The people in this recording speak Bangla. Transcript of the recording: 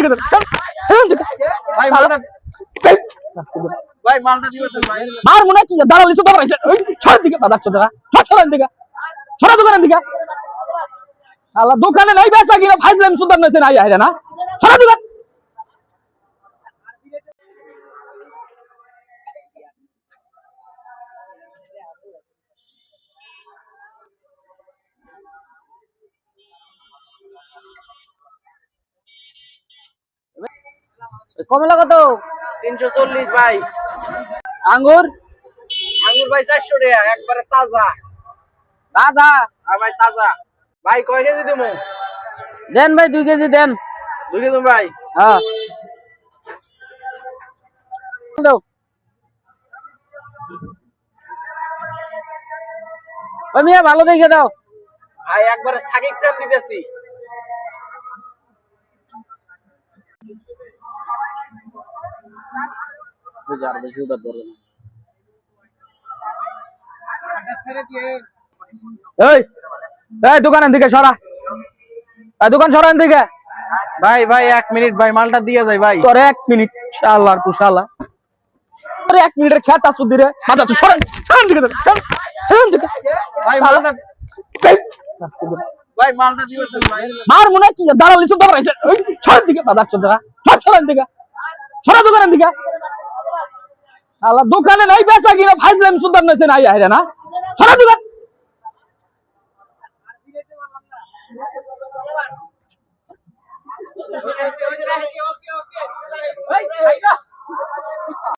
দিকে ভাই মালটা ভাই মালটা দিবেন ভাই মার মনে কি দাঁড়াও লিসু দাঁড়াইছে ছড় দিকে বাজার চোদরা ছড় দিকে ছড়া দোকানের দিকে আল্লাহ দোকানে নাই বেচা কিনা ফাইজলাম সুন্দর নইছে নাই আইরা না ছড়া দোকান কমলা কত 340 ভাই আঙ্গুর আঙ্গুর ভাই 400 টাকা একবারে তাজা তাজা আর ভাই তাজা ভাই কয় কেজি দিমু দেন ভাই 2 কেজি দেন 2 কেজি ভাই হ্যাঁ দাও ওই মিয়া ভালো দেখে দাও ভাই একবারে সাকিবটা নিতেছি বুঝার বেশি উদার ধরে এই এই দোকানের দিকে সরা এই দোকান সরান দিকে ভাই ভাই 1 মিনিট ভাই মালটা দিয়ে যাই ভাই তোর 1 মিনিট শালার পুশালা তোর 1 মিনিটের খেত আসু দিরে মাথা তো সরান সরান দিকে সরান দিকে ভাই মালটা ভাই মালটা দিয়েছেন ভাই মার মনে কি দাঁড়াও লিসু দাঁড়াইছে সরান দিকে বাজার চোদরা সরান দিকে সরা দোকানের দিকে আল্লাহ দোকানে নাই বেচা কিনা ফাইজলাম সুন্দর নইছে নাই আইরা না সরা দোকান